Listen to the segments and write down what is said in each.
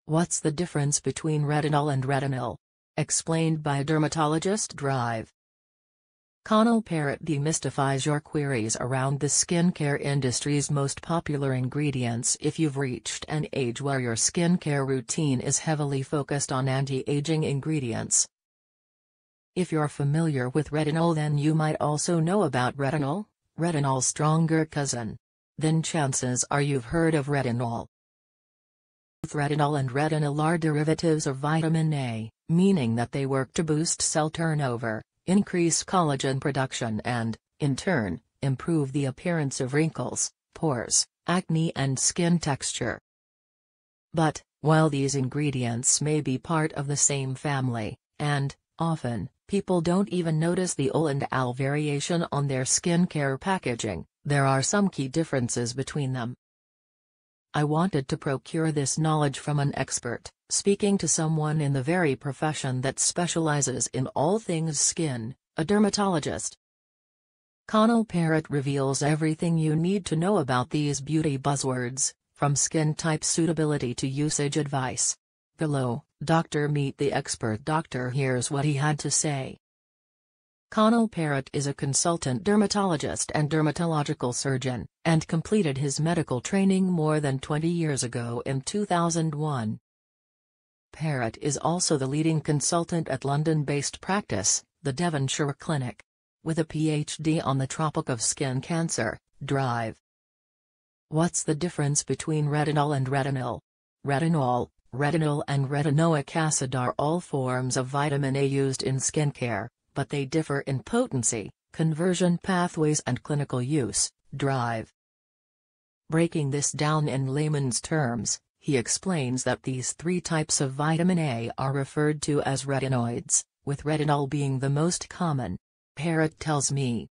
What's the difference between retinol and retinal? Explained by dermatologist Drive. Connell Parrott demystifies your queries around the skincare industry's most popular ingredients if you've reached an age where your skincare routine is heavily focused on anti-aging ingredients. If you're familiar with retinol, then you might also know about retinol, retinol's stronger cousin. Then chances are you've heard of retinol. Both retinol and retinal are derivatives of vitamin A, meaning that they work to boost cell turnover, increase collagen production and, in turn, improve the appearance of wrinkles, pores, acne and skin texture. But, while these ingredients may be part of the same family, and, often, people don't even notice the O and AL variation on their skincare packaging, there are some key differences between them. I wanted to procure this knowledge from an expert, speaking to someone in the very profession that specializes in all things skin, a dermatologist. Connell Parrott reveals everything you need to know about these beauty buzzwords, from skin type suitability to usage advice. Below, Dr. Meet the Expert Doctor. Here's what he had to say. Connell Parrott is a consultant dermatologist and dermatological surgeon, and completed his medical training more than 20 years ago in 2001. Parrott is also the leading consultant at London-based practice, the Devonshire Clinic. With a PhD on the topic of skin cancer, Drive. What's the difference between retinol and retinal? Retinol, retinol and retinoic acid are all forms of vitamin A used in skincare, but they differ in potency, conversion pathways and clinical use. Drive. Breaking this down in layman's terms, he explains that these three types of vitamin A are referred to as retinoids, with retinol being the most common. Parrott tells me.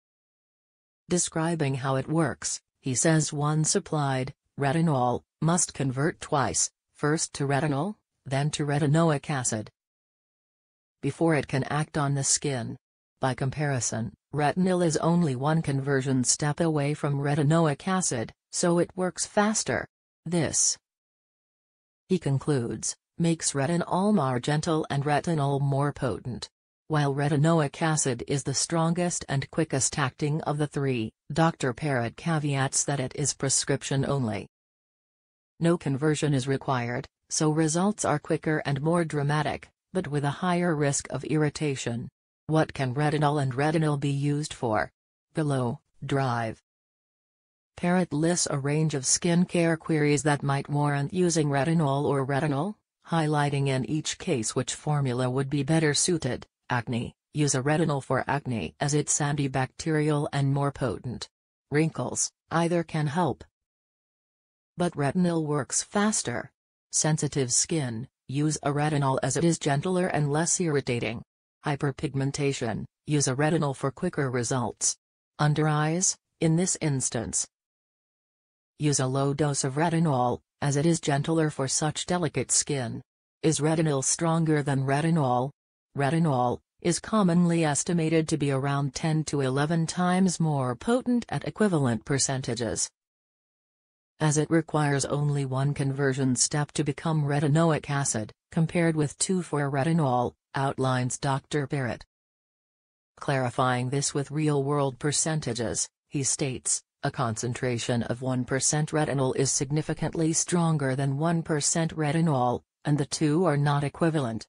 Describing how it works, he says once applied, retinol must convert twice, first to retinol, then to retinoic acid, before it can act on the skin. By comparison, retinol is only one conversion step away from retinoic acid, so it works faster. This, he concludes, makes retinol more gentle and retinol more potent. While retinoic acid is the strongest and quickest acting of the three, Dr. Parrott caveats that it is prescription only. No conversion is required, so results are quicker and more dramatic, but with a higher risk of irritation. What can retinol and retinal be used for? Below, Drive. Parrott lists a range of skincare queries that might warrant using retinol or retinol, highlighting in each case which formula would be better suited. Acne, use a retinol for acne as it's antibacterial and more potent. Wrinkles, either can help, but retinol works faster. Sensitive skin, use a retinol as it is gentler and less irritating. Hyperpigmentation, use a retinol for quicker results. Under eyes, in this instance, use a low dose of retinol, as it is gentler for such delicate skin. Is retinol stronger than retinol? Retinol is commonly estimated to be around 10 to 11 times more potent at equivalent percentages, as it requires only one conversion step to become retinoic acid, compared with 2 for retinol, outlines Dr. Parrott. Clarifying this with real-world percentages, he states, a concentration of 1% retinol is significantly stronger than 1% retinol, and the two are not equivalent.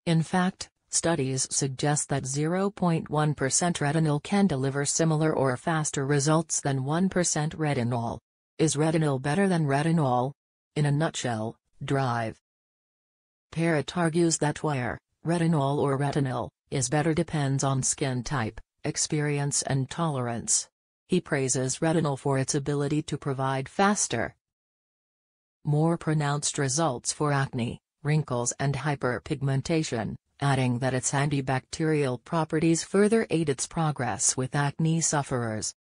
In fact, studies suggest that 0.1% retinol can deliver similar or faster results than 1% retinol. Is retinol better than retinol? In a nutshell, Drive. Parrott argues that where retinol or retinol is better depends on skin type, experience and tolerance. He praises retinol for its ability to provide faster, more pronounced results for acne, wrinkles and hyperpigmentation, adding that its antibacterial properties further aid its progress with acne sufferers.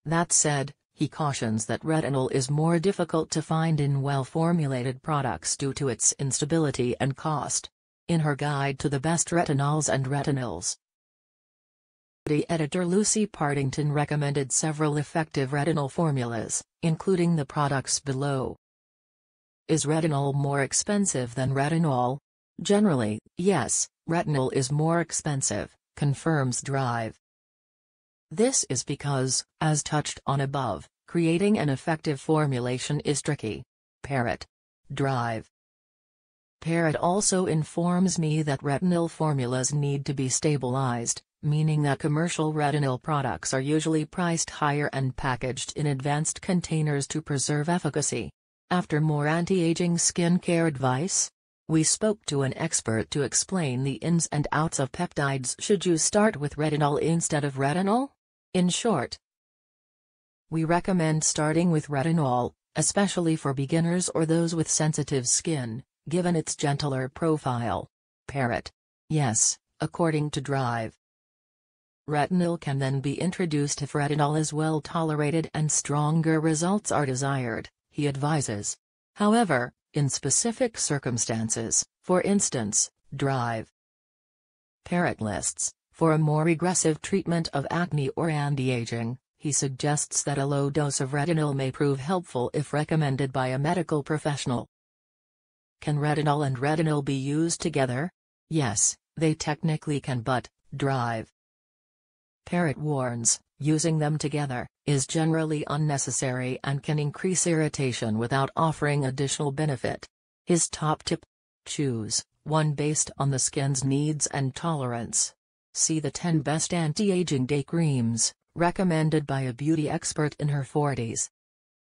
That said, he cautions that retinol is more difficult to find in well-formulated products due to its instability and cost. In her guide to the best retinols and retinols, editor Lucy Partington recommended several effective retinol formulas, including the products below. Is retinol more expensive than retinol? Generally, yes, retinol is more expensive, confirms Drive. This is because, as touched on above, creating an effective formulation is tricky. Parrot. Drive. Parrot also informs me that retinol formulas need to be stabilized, meaning that commercial retinol products are usually priced higher and packaged in advanced containers to preserve efficacy. After more anti-aging skincare advice? We spoke to an expert to explain the ins and outs of peptides. Should you start with retinol instead of retinol? In short, we recommend starting with retinol, especially for beginners or those with sensitive skin, given its gentler profile. Parrot. Yes, according to Drive. Retinol can then be introduced if retinol is well tolerated and stronger results are desired, he advises. However, in specific circumstances, for instance, Drive. Parrot lists, for a more aggressive treatment of acne or anti-aging, he suggests that a low dose of retinol may prove helpful if recommended by a medical professional. Can retinol and retinol be used together? Yes, they technically can, but, Drive. Parrot warns, using them together is generally unnecessary and can increase irritation without offering additional benefit. His top tip: choose one based on the skin's needs and tolerance. See the 10 best anti-aging day creams, recommended by a beauty expert in her 40s.